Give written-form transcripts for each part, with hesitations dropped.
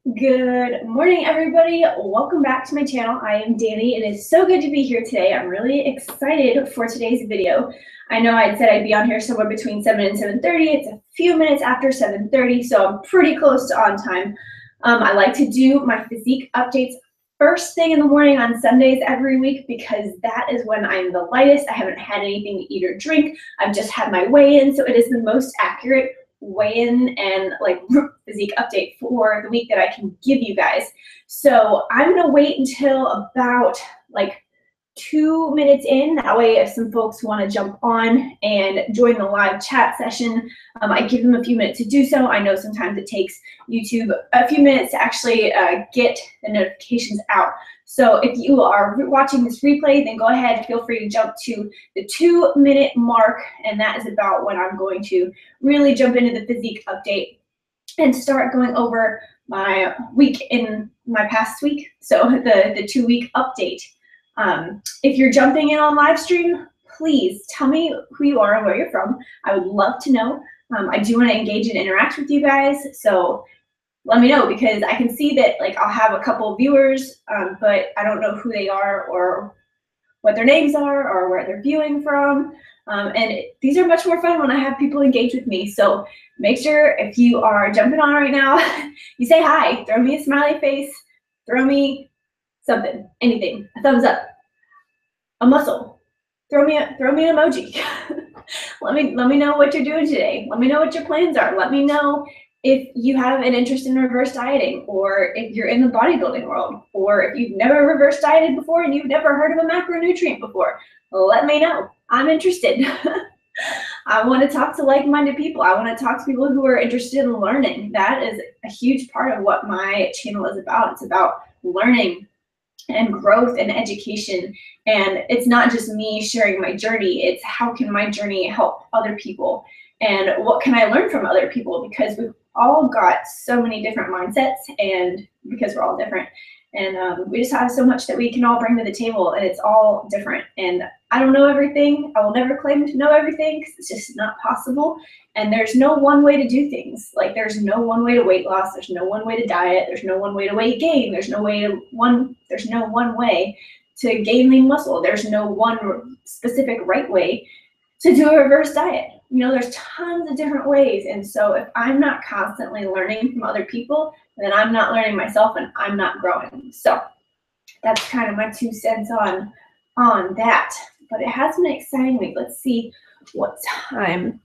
Good morning, everybody. Welcome back to my channel. I am Danye. It is so good to be here today. I'm really excited for today's video. I know I'd said I'd be on here somewhere between 7 and 7:30. It's a few minutes after 7:30, so I'm pretty close to on time. I like to do my physique updates first thing in the morning on Sundays every week because that is when I'm the lightest. I haven't had anything to eat or drink. I've just had my weigh-in, so it is the most accurate weigh-in and like physique update for the week that I can give you guys. So I'm gonna wait until about like 2 minutes in. That way, if some folks want to jump on and join the live chat session, I give them a few minutes to do so. I know sometimes it takes YouTube a few minutes to actually get the notifications out. So if you are watching this replay, then go ahead, feel free to jump to the 2-minute mark, and that is about when I'm going to really jump into the physique update and start going over my week in my past week, so the 2-week update. If you're jumping in on live stream, please tell me who you are and where you're from. I would love to know. I do want to engage and interact with you guys, so let me know, because I can see that like I'll have a couple of viewers, but I don't know who they are or what their names are or where they're viewing from. These are much more fun when I have people engage with me. So make sure if you are jumping on right now, you say hi, throw me a smiley face, throw me something, anything, a thumbs up, a muscle, throw me an emoji. let me know what you're doing today. Let me know what your plans are. Let me know if you have an interest in reverse dieting, or if you're in the bodybuilding world, or if you've never reverse dieted before and you've never heard of a macronutrient before. Let me know. I'm interested. I want to talk to like-minded people. I want to talk to people who are interested in learning. That is a huge part of what my channel is about. It's about learning and growth and education. And it's not just me sharing my journey, it's how can my journey help other people, and what can I learn from other people, because we've all got so many different mindsets, and because we're all different, and we just have so much that we can all bring to the table, and it's all different. And I don't know everything. I will never claim to know everything because it's just not possible. And there's no one way to do things. Like there's no one way to weight loss. There's no one way to diet. There's no one way to weight gain. There's no one way to gain lean muscle. There's no one specific right way to do a reverse diet. You know, there's tons of different ways. And so if I'm not constantly learning from other people, then I'm not learning myself and I'm not growing. So that's kind of my 2 cents on that. But it has been an exciting week. Let's see what time.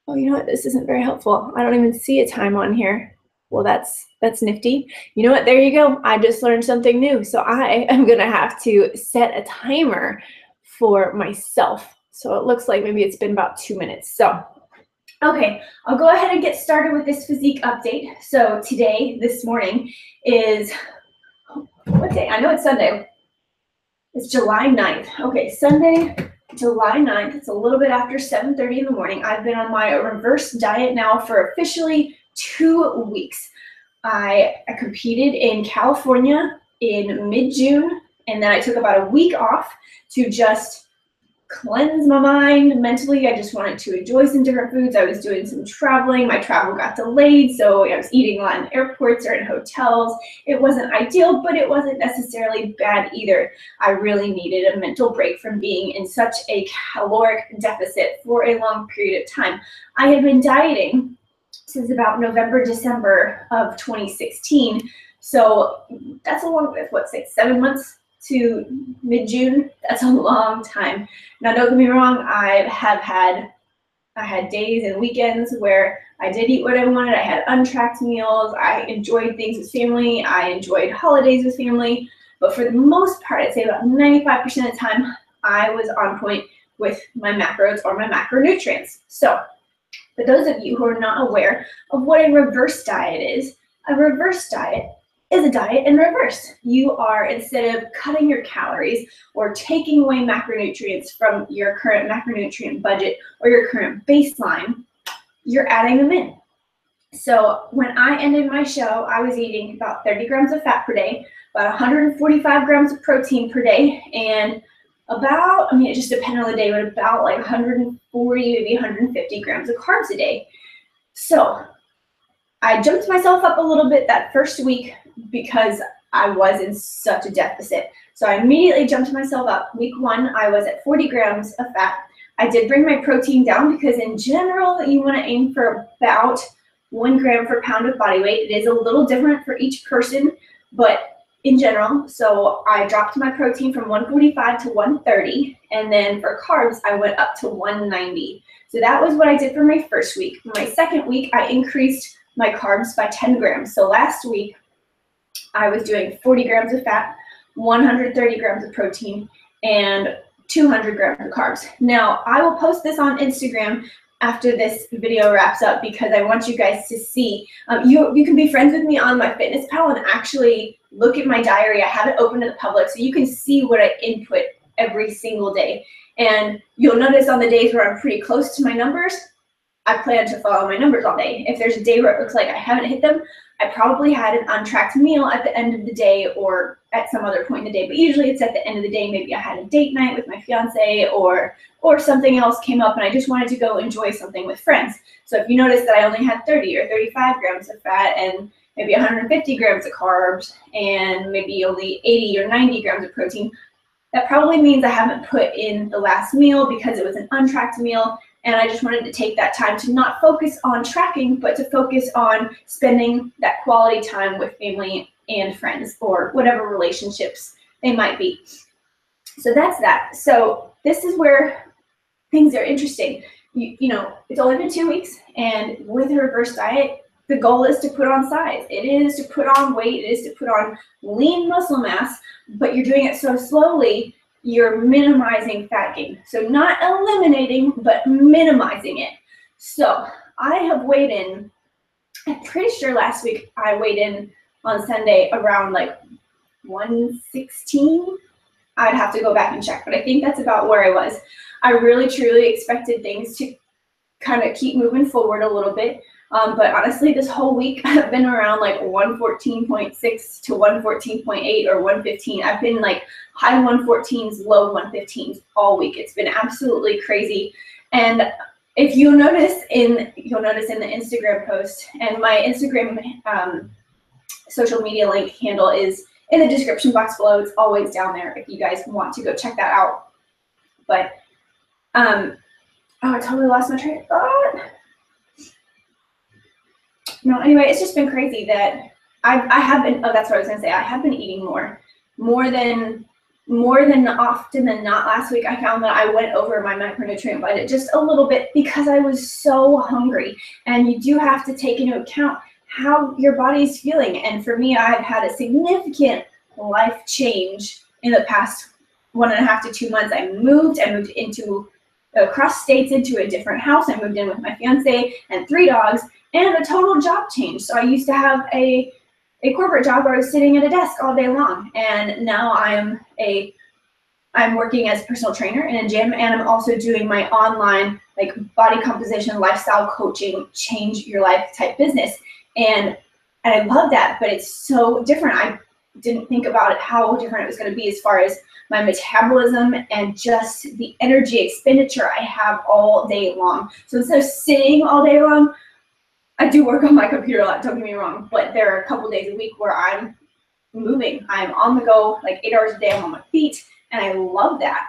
Oh, you know what? This isn't very helpful. I don't even see a time on here. Well, that's nifty. You know what? There you go. I just learned something new. So I am going to have to set a timer for myself. So it looks like maybe it's been about 2 minutes. So, okay, I'll go ahead and get started with this physique update. So today, this morning, is, what day? I know it's Sunday. It's July 9th. Okay, Sunday, July 9th. It's a little bit after 7:30 in the morning. I've been on my reverse diet now for officially 2 weeks. I competed in California in mid-June, and then I took about a week off to just cleanse my mind mentally. I just wanted to enjoy some different foods. I was doing some traveling. My travel got delayed, so I was eating a lot in airports or in hotels. It wasn't ideal, but it wasn't necessarily bad either. I really needed a mental break from being in such a caloric deficit for a long period of time. I had been dieting since about November, December of 2016. So that's a long, what, 7 months to mid-June? That's a long time. Now, don't get me wrong, I had days and weekends where I did eat what I wanted. I had untracked meals. I enjoyed things with family. I enjoyed holidays with family. But for the most part, I'd say about 95% of the time, I was on point with my macros or my macronutrients. So for those of you who are not aware of what a reverse diet is, a reverse diet is a diet in reverse. You are, instead of cutting your calories or taking away macronutrients from your current macronutrient budget or your current baseline, you're adding them in. So when I ended my show, I was eating about 30 grams of fat per day, about 145 grams of protein per day, and about, I mean, it just depended on the day, but about like 140, maybe 150 grams of carbs a day. So I jumped myself up a little bit that first week because I was in such a deficit. So I immediately jumped myself up. Week 1, I was at 40 grams of fat. I did bring my protein down because in general, you want to aim for about 1 gram per pound of body weight. It is a little different for each person, but in general, so I dropped my protein from 145 to 130, and then for carbs, I went up to 190. So that was what I did for my first week. For my second week, I increased my carbs by 10 grams. So last week, I was doing 40 grams of fat, 130 grams of protein, and 200 grams of carbs. Now, I will post this on Instagram after this video wraps up because I want you guys to see. You can be friends with me on my Fitness Pal and actually look at my diary. I have it open to the public so you can see what I input every single day. And you'll notice on the days where I'm pretty close to my numbers, I plan to follow my numbers all day. If there's a day where it looks like I haven't hit them, I probably had an untracked meal at the end of the day or at some other point in the day, but usually it's at the end of the day. Maybe I had a date night with my fiance or something else came up and I just wanted to go enjoy something with friends. So if you notice that I only had 30 or 35 grams of fat and maybe 150 grams of carbs and maybe only 80 or 90 grams of protein, that probably means I haven't put in the last meal because it was an untracked meal. And I just wanted to take that time to not focus on tracking, but to focus on spending that quality time with family and friends or whatever relationships they might be. So that's that. So this is where things are interesting. You know, it's only been 2 weeks, and with a reverse diet, the goal is to put on size. It is to put on weight. It is to put on lean muscle mass, but you're doing it so slowly, you're minimizing fat gain. So not eliminating, but minimizing it. So I have weighed in, I'm pretty sure last week I weighed in on Sunday around like 116. I'd have to go back and check, but I think that's about where I was. I really, truly expected things to kind of keep moving forward a little bit. But honestly, this whole week I've been around like 114.6 to 114.8 or 115. I've been like high 114s, low 115s all week. It's been absolutely crazy. And if you'll notice in the Instagram post, and my Instagram social media link handle is in the description box below. It's always down there if you guys want to go check that out. But oh, I totally lost my train of thought. No, anyway, it's just been crazy that I have been, oh, that's what I was gonna say. I have been eating more than often than not. Last week, I found that I went over my macronutrient budget just a little bit because I was so hungry. And you do have to take into account how your body's feeling. And for me, I've had a significant life change in the past 1.5 to 2 months. I moved into across states into a different house. I moved in with my fiance and 3 dogs, and a total job change. So I used to have a corporate job where I was sitting at a desk all day long, and now I'm working as a personal trainer in a gym, and I'm also doing my online like body composition, lifestyle coaching, change your life type business. And I love that, but it's so different. I didn't think about it, how different it was going to be as far as my metabolism and just the energy expenditure I have all day long. So instead of sitting all day long, I do work on my computer a lot, don't get me wrong, but there are a couple days a week where I'm moving. I'm on the go, like 8 hours a day, I'm on my feet, and I love that.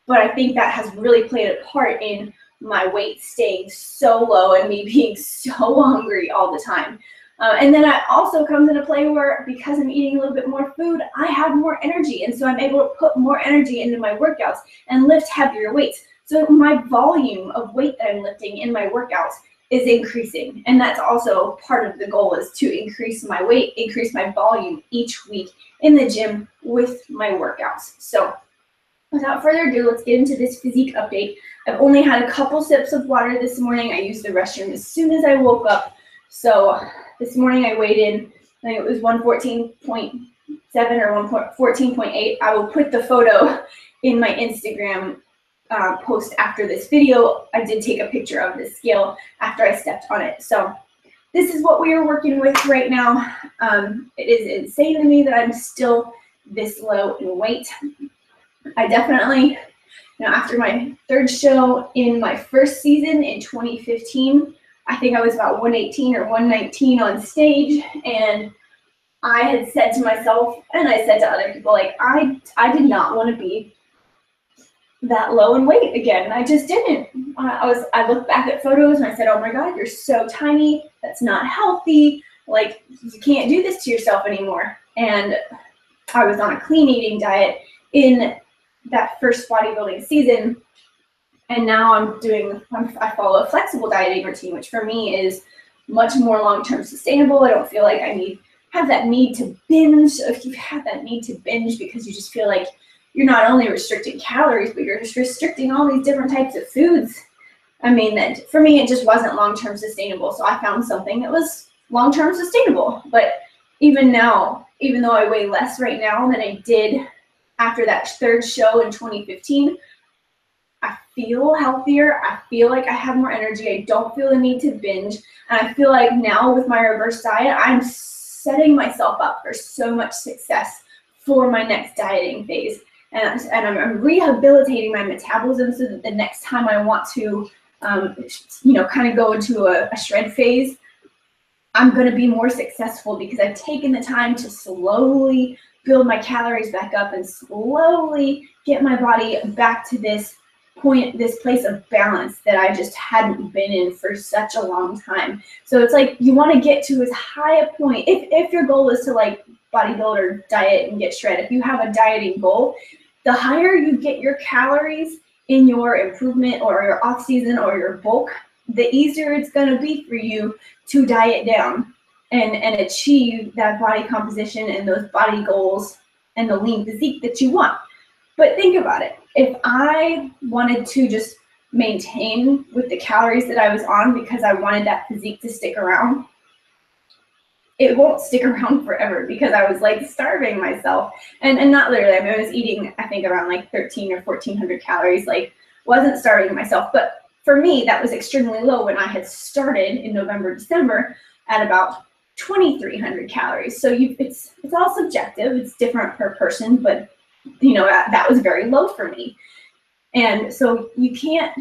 But I think that has really played a part in my weight staying so low and me being so hungry all the time. And then that also comes into play where, because I'm eating a little bit more food, I have more energy. And so I'm able to put more energy into my workouts and lift heavier weights. So my volume of weight that I'm lifting in my workouts is increasing. And that's also part of the goal, is to increase my weight, increase my volume each week in the gym with my workouts. So without further ado, let's get into this physique update. I've only had a couple sips of water this morning. I used the restroom as soon as I woke up. So this morning I weighed in, I think it was 114.7 or 114.8. I will put the photo in my Instagram post after this video. I did take a picture of the scale after I stepped on it. So this is what we are working with right now. It is insane to me that I'm still this low in weight. I definitely, after my 3rd show in my 1st season in 2015, I think I was about 118 or 119 on stage, and I had said to myself, and I said to other people, like, I did not want to be that low in weight again. I just didn't. I looked back at photos and I said, oh my God, you're so tiny. That's not healthy. Like, you can't do this to yourself anymore. And I was on a clean eating diet in that first bodybuilding season. And now I follow a flexible dieting routine, which for me is much more long-term sustainable. I don't feel like I have that need to binge. If you have that need to binge because you just feel like you're not only restricting calories, but you're just restricting all these different types of foods. I mean, that for me, it just wasn't long-term sustainable. So I found something that was long-term sustainable. But even now, even though I weigh less right now than I did after that third show in 2015, I feel healthier. I feel like I have more energy. I don't feel the need to binge. And I feel like now with my reverse diet, I'm setting myself up for so much success for my next dieting phase. And I'm rehabilitating my metabolism so that the next time I want to, kind of go into a shred phase, I'm going to be more successful because I've taken the time to slowly build my calories back up and slowly get my body back to this place of balance that I just hadn't been in for such a long time. So it's like you want to get to as high a point. If your goal is to like bodybuild or diet and get shred, if you have a dieting goal, the higher you get your calories in your improvement or your off season or your bulk, the easier it's going to be for you to diet down and achieve that body composition and those body goals and the lean physique that you want. But think about it. If I wanted to just maintain with the calories that I was on because I wanted that physique to stick around, it won't stick around forever because I was like starving myself. And not literally, I mean, I was eating, I think around like 13 or 1400 calories, like wasn't starving myself. But for me, that was extremely low when I had started in November, December at about 2300 calories. So it's all subjective. It's different per person, but that was very low for me. And so you can't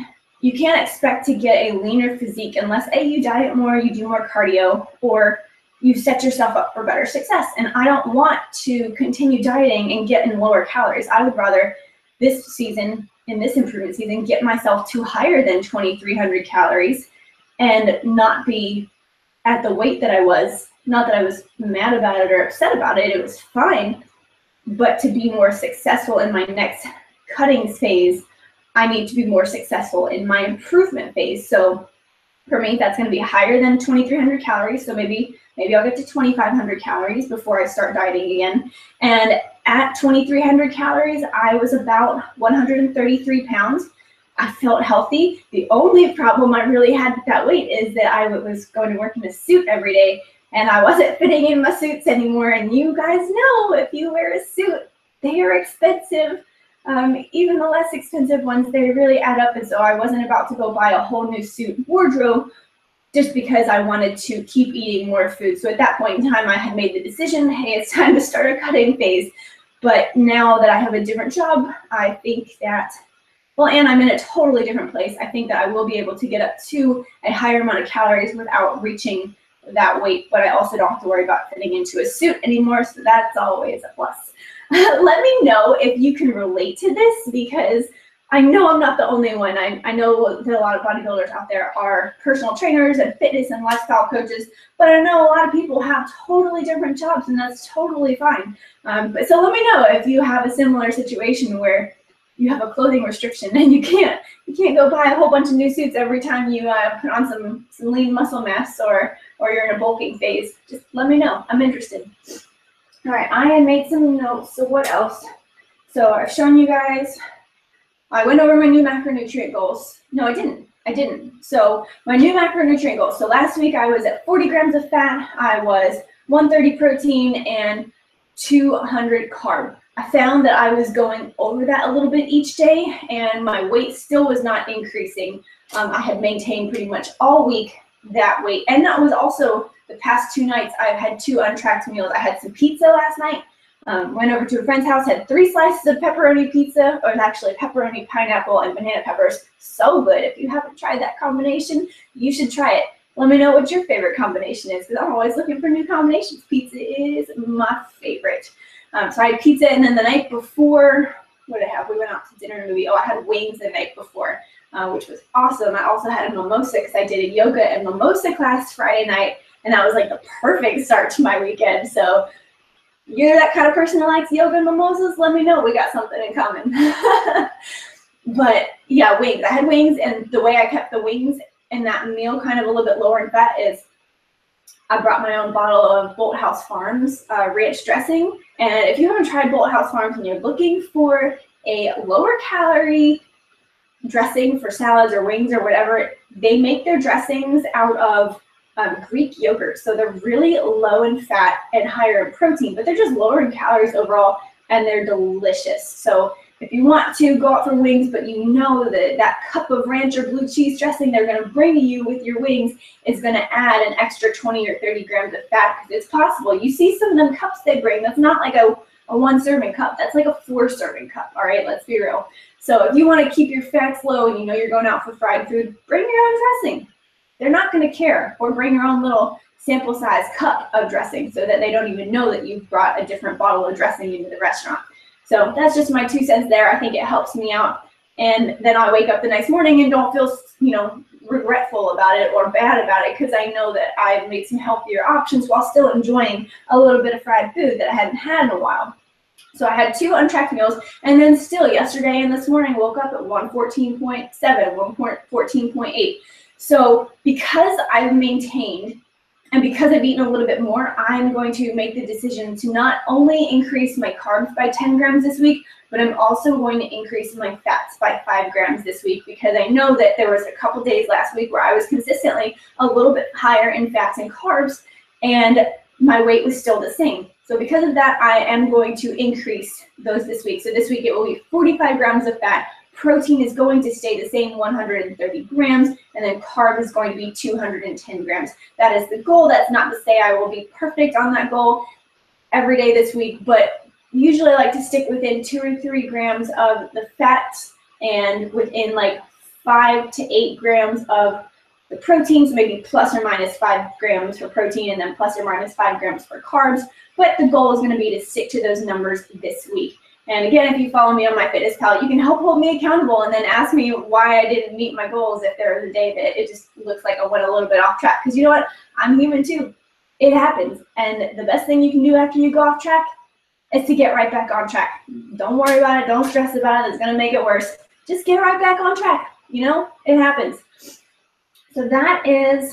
expect to get a leaner physique unless A, you diet more, you do more cardio, or you set yourself up for better success. And I don't want to continue dieting and get in lower calories. I would rather this season, in this improvement season, get myself to higher than 2300 calories and not be at the weight that I was. Not that I was mad about it or upset about it, it was fine. But to be more successful in my next cuttings phase, I need to be more successful in my improvement phase. So for me, that's going to be higher than 2300 calories. So maybe I'll get to 2500 calories before I start dieting again. And at 2300 calories, I was about 133 pounds. I felt healthy. The only problem I really had with that weight is that I was going to work in a suit every day. And I wasn't fitting in my suits anymore. And you guys know, if you wear a suit, they are expensive. Even the less expensive ones, they really add up. And so I wasn't about to go buy a whole new suit wardrobe just because I wanted to keep eating more food. So at that point in time, I had made the decision, hey, it's time to start a cutting phase. But now that I have a different job, I think that, and I'm in a totally different place. I think that I will be able to get up to a higher amount of calories without reaching that weight, but I also don't have to worry about fitting into a suit anymore, so that's always a plus. Let me know if you can relate to this, because I know I'm not the only one. I know that a lot of bodybuilders out there are personal trainers and fitness and lifestyle coaches, but I know a lot of people have totally different jobs, and that's totally fine. But so let me know if you have a similar situation where you have a clothing restriction and you can't go buy a whole bunch of new suits every time you put on some lean muscle mass or you're in a bulking phase. Just let me know. I'm interested. All right, I had made some notes. So what else? So I've shown you guys. I went over my new macronutrient goals. No, I didn't. So my new macronutrient goals. So last week I was at 40 grams of fat. I was 130 protein and 200 carb. I found that I was going over that a little bit each day, and my weight still was not increasing. I had maintained pretty much all week that weight, and that was also the past 2 nights. I've had 2 untracked meals. I had some pizza last night. Went over to a friend's house, had 3 slices of pepperoni pizza, or actually pepperoni, pineapple, and banana peppers. So good. If you haven't tried that combination, you should try it. Let me know what your favorite combination is, because I'm always looking for new combinations. Pizza is my favorite. So I had pizza, and then the night before, what did I have? We went out to dinner and a movie. Oh, I had wings the night before, which was awesome. I also had a mimosa because I did a yoga and mimosa class Friday night, and that was like the perfect start to my weekend. So you're that kind of person that likes yoga and mimosas, let me know. We got something in common. But yeah, wings. I had wings, and the way I kept the wings in that meal kind of a little bit lower in fat is I brought my own bottle of Bolthouse Farms ranch dressing. And if you haven't tried Bolthouse Farms and you're looking for a lower calorie dressing for salads or wings or whatever, they make their dressings out of Greek yogurt. So they're really low in fat and higher in protein, but they're just lower in calories overall, and they're delicious. So if you want to go out for wings, but you know that that cup of ranch or blue cheese dressing they're going to bring you with your wings is going to add an extra 20 or 30 grams of fat, because it's possible. You see some of them cups they bring, that's not like a 1-serving cup. That's like a 4-serving cup, all right? Let's be real. So if you want to keep your fats low and you know you're going out for fried food, bring your own dressing. They're not going to care. Or bring your own little sample size cup of dressing so that they don't even know that you've brought a different bottle of dressing into the restaurant. So that's just my 2 cents there. I think it helps me out. And then I wake up the next morning and don't feel, regretful about it or bad about it, because I know that I've made some healthier options while still enjoying a little bit of fried food that I hadn't had in a while. So I had 2 untracked meals, and then still yesterday and this morning woke up at 114.7, 114.8. So because I've maintained and because I've eaten a little bit more, I'm going to make the decision to not only increase my carbs by 10 grams this week, but I'm also going to increase my fats by 5 grams this week, because I know that there was a couple days last week where I was consistently a little bit higher in fats and carbs, and my weight was still the same. So because of that, I am going to increase those this week. So this week it will be 45 grams of fat. Protein is going to stay the same, 130 grams, and then carb is going to be 210 grams. That is the goal. That's not to say I will be perfect on that goal every day this week, but usually I like to stick within 2 or 3 grams of the fats and within like 5 to 8 grams of the protein, so maybe plus or minus 5 grams for protein and then plus or minus 5 grams for carbs. But the goal is going to be to stick to those numbers this week. And again, if you follow me on MyFitnessPal, you can help hold me accountable and then ask me why I didn't meet my goals if there was a day that it just looks like I went a little bit off track. Because you know what? I'm human too. It happens. And the best thing you can do after you go off track is to get right back on track. Don't worry about it. Don't stress about it. It's going to make it worse. Just get right back on track. It happens. So that was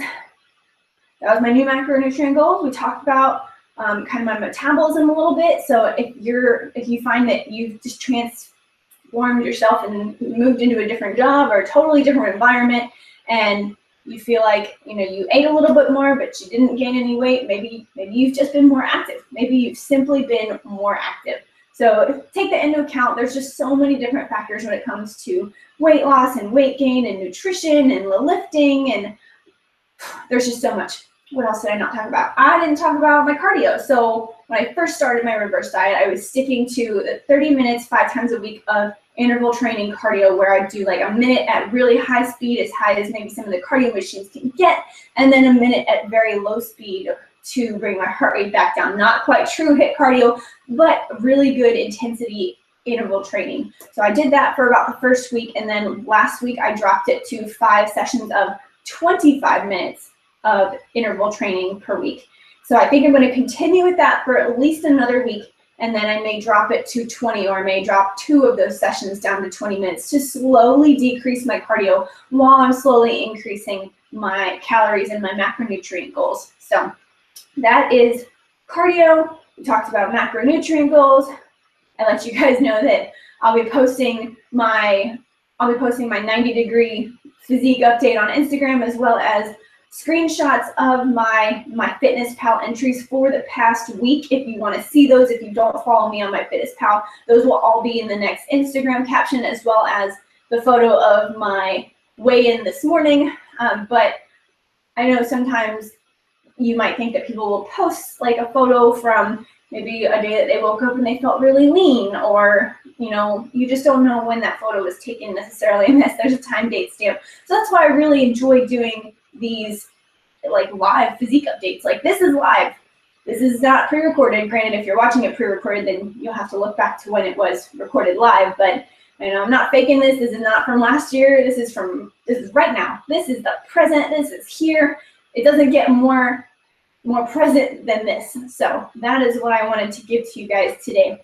my new macronutrient goals. We talked about kind of my metabolism a little bit. So if you find that you've just transformed yourself and moved into a different job or a totally different environment, and you feel like you ate a little bit more but you didn't gain any weight, maybe you've just been more active. Maybe you've simply been more active. So take that into account. There's just so many different factors when it comes to weight loss and weight gain and nutrition and lifting, and there's just so much. What else did I not talk about? I didn't talk about my cardio. So when I first started my reverse diet, I was sticking to 30 minutes 5 times a week of interval training cardio, where I do like a minute at really high speed, as high as maybe some of the cardio machines can get, and then a minute at very low speed to bring my heart rate back down. Not quite true HIIT cardio, but really good intensity interval training. So I did that for about the first week, and then last week I dropped it to 5 sessions of 25 minutes of interval training per week. So I think I'm going to continue with that for at least another week, and then I may drop it to 20, or I may drop 2 of those sessions down to 20 minutes to slowly decrease my cardio while I'm slowly increasing my calories and my macronutrient goals. So that is cardio. We talked about macronutrient goals. I let you guys know that I'll be posting my 90-degree physique update on Instagram, as well as screenshots of my MyFitnessPal entries for the past week. If you want to see those, if you don't follow me on MyFitnessPal, those will all be in the next Instagram caption, as well as the photo of my weigh-in this morning. But I know sometimes you might think that people will post like a photo from maybe a day that they woke up and they felt really lean, or you just don't know when that photo was taken necessarily unless there's a time date stamp. So that's why I really enjoy doing these like live physique updates. Like this is live. This is not pre-recorded. Granted, if you're watching it pre-recorded, then you'll have to look back to when it was recorded live. But you know, I'm not faking this. This is not from last year. This is right now. This is the present. This is here. It doesn't get more present than this. So that is what I wanted to give to you guys today.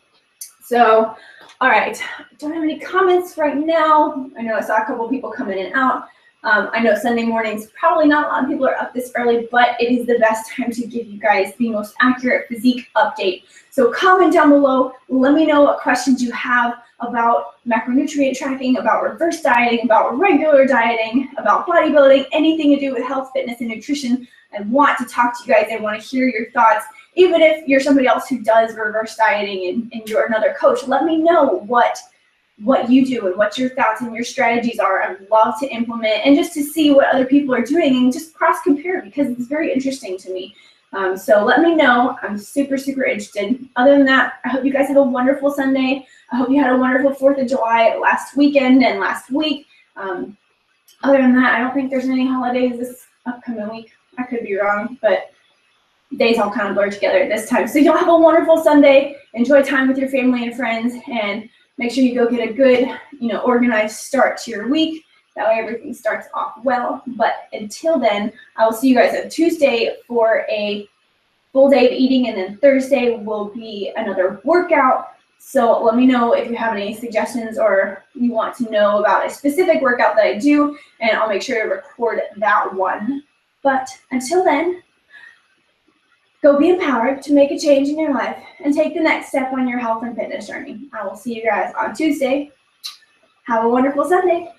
So, all right, don't have any comments right now. I know I saw a couple people come in and out. I know Sunday mornings, probably not a lot of people are up this early, but it is the best time to give you guys the most accurate physique update. So comment down below, let me know what questions you have about macronutrient tracking, about reverse dieting, about regular dieting, about bodybuilding, anything to do with health, fitness, and nutrition. I want to talk to you guys. I want to hear your thoughts. Even if you're somebody else who does reverse dieting and you're another coach, let me know what you do and what your thoughts and your strategies are. I'd love to implement and just to see what other people are doing and just cross compare, because it's very interesting to me. So let me know. I'm super, super interested. Other than that, I hope you guys have a wonderful Sunday. I hope you had a wonderful 4th of July last weekend and last week. Other than that, I don't think there's any holidays this upcoming week. I could be wrong, but days all kind of blur together at this time. So you'll have a wonderful Sunday. Enjoy time with your family and friends, and make sure you go get a good, organized start to your week. That way everything starts off well. But until then, I will see you guys on Tuesday for a full day of eating, and then Thursday will be another workout. So let me know if you have any suggestions or you want to know about a specific workout that I do, and I'll make sure to record that one. But until then, go be empowered to make a change in your life and take the next step on your health and fitness journey. I will see you guys on Tuesday. Have a wonderful Sunday.